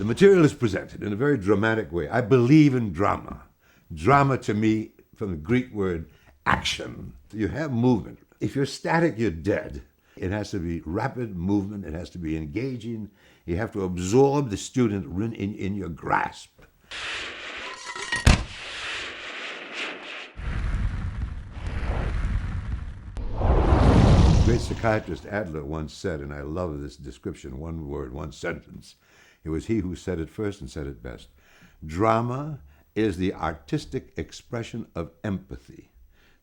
The material is presented in a very dramatic way. I believe in drama. Drama to me, from the Greek word action, you have movement. If you're static, you're dead. It has to be rapid movement. It has to be engaging. You have to absorb the student in your grasp. Great psychiatrist Adler once said, and I love this description, one word, one sentence. It was he who said it first and said it best. Drama is the artistic expression of empathy.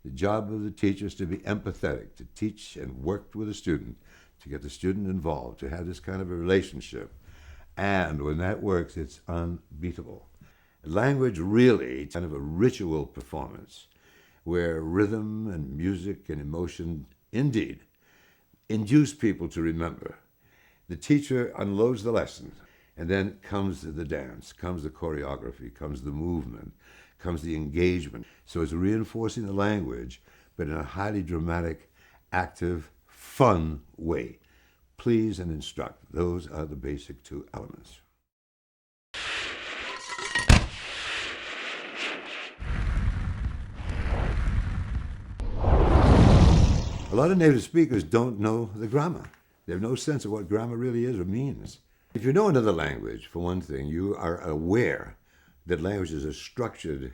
The job of the teacher is to be empathetic, to teach and work with a student, to get the student involved, to have this kind of a relationship. And when that works, it's unbeatable. Language really is kind of a ritual performance where rhythm and music and emotion indeed induce people to remember. The teacher unloads the lesson, and then comes the dance, comes the choreography, comes the movement, comes the engagement. So it's reinforcing the language, but in a highly dramatic, active, fun way. Please and instruct. Those are the basic two elements. A lot of native speakers don't know the grammar. They have no sense of what grammar really is or means. If you know another language, for one thing, you are aware that language is a structured,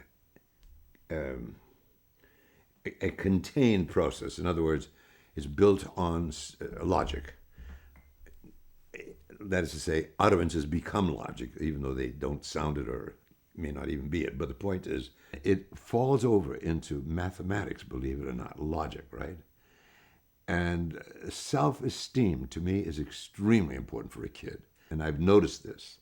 a contained process. In other words, it's built on logic. That is to say, utterances become logic, even though they don't sound it or may not even be it. But the point is, it falls over into mathematics, believe it or not, logic, right? And self-esteem, to me, is extremely important for a kid. And I've noticed this.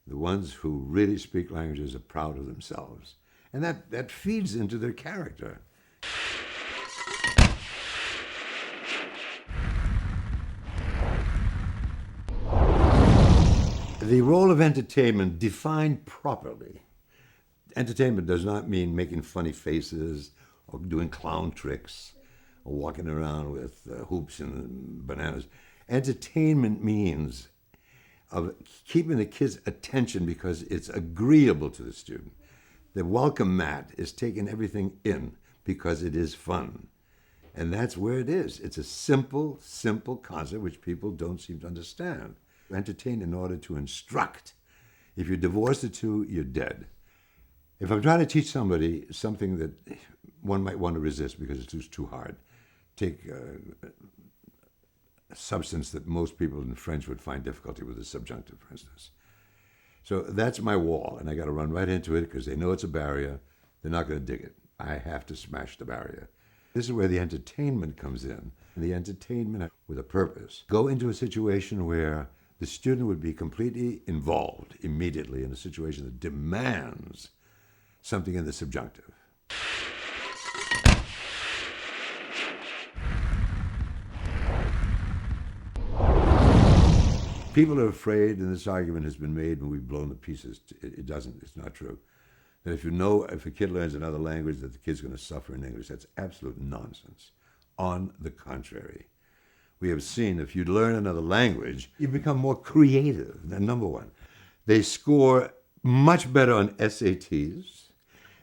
The ones who really speak languages are proud of themselves. And that feeds into their character. The role of entertainment, defined properly. Entertainment does not mean making funny faces or doing clown tricks or walking around with hoops and bananas. Entertainment means of keeping the kid's attention because it's agreeable to the student. The welcome mat is taking everything in because it is fun. And that's where it is. It's a simple, simple concept which people don't seem to understand. Entertain in order to instruct. If you divorce the two, you're dead. If I'm trying to teach somebody something that one might want to resist because it's too hard, take a substance that most people in French would find difficulty with, the subjunctive, for instance. So that's my wall, and I got to run right into it because they know it's a barrier. They're not going to dig it. I have to smash the barrier. This is where the entertainment comes in. The entertainment with a purpose. Go into a situation where the student would be completely involved immediately in a situation that demands something in the subjunctive. People are afraid, and this argument has been made when we've blown the pieces. It doesn't, it's not true. That if a kid learns another language, that the kid's going to suffer in English. That's absolute nonsense. On the contrary, we have seen if you learn another language, you become more creative. Number one, they score much better on SATs.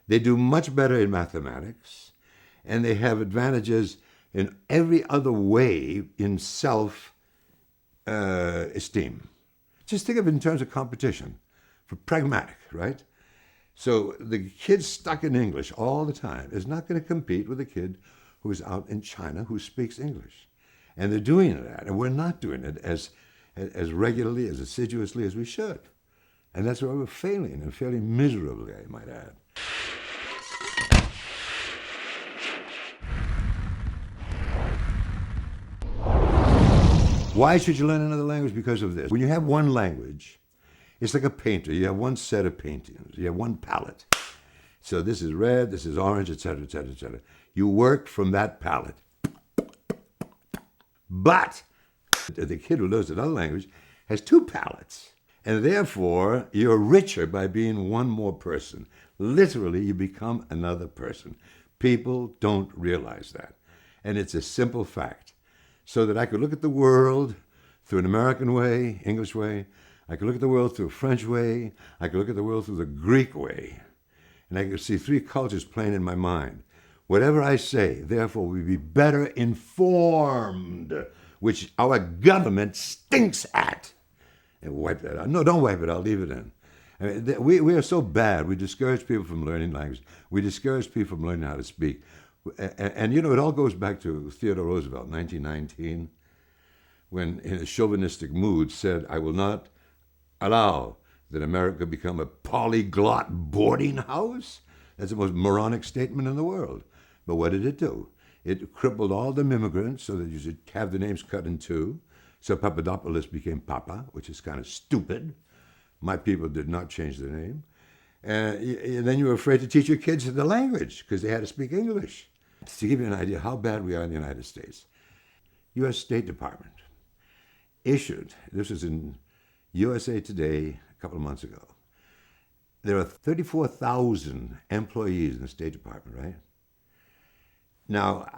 They do much better in mathematics, and they have advantages in every other way in self-esteem. Just think of it in terms of competition, for pragmatic, right? So the kid stuck in English all the time is not going to compete with a kid who's out in China who speaks English. And they're doing that, and we're not doing it as regularly, as assiduously as we should. And that's why we're failing, and failing miserably, I might add. Why should you learn another language? Because of this. When you have one language, it's like a painter. You have one set of paintings. You have one palette. So this is red, this is orange, etc., etc., etc. You work from that palette. But the kid who learns another language has two palettes. And therefore, you're richer by being one more person. Literally, you become another person. People don't realize that. And it's a simple fact. So that I could look at the world through an American way, English way. I could look at the world through a French way. I could look at the world through the Greek way. And I could see three cultures playing in my mind. Whatever I say, therefore, will be better informed, which our government stinks at. And wipe that out. No, don't wipe it out. Leave it in. I mean, we are so bad. We discourage people from learning language. We discourage people from learning how to speak. And you know, it all goes back to Theodore Roosevelt, 1919, when in a chauvinistic mood said, I will not allow that America become a polyglot boarding house. That's the most moronic statement in the world. But what did it do? It crippled all the immigrants so that you should have the names cut in two. So Papadopoulos became Papa, which is kind of stupid. My people did not change their name. And then you were afraid to teach your kids the language because they had to speak English. To give you an idea how bad we are in the United States, U.S. State Department issued, this was in USA Today a couple of months ago, there are 34,000 employees in the State Department, right? Now,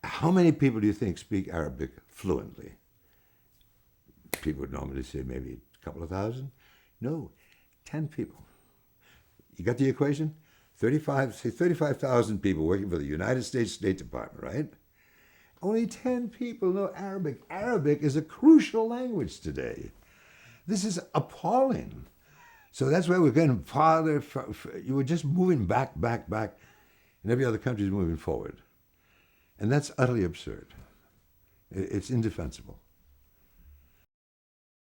how many people do you think speak Arabic fluently? People would normally say maybe a couple of thousand. No, 10 people. You got the equation? 35,000 people working for the United States State Department, right? Only 10 people know Arabic. Arabic is a crucial language today. This is appalling. So that's why we're getting farther. You were just moving back, and every other country is moving forward. And that's utterly absurd. It's indefensible.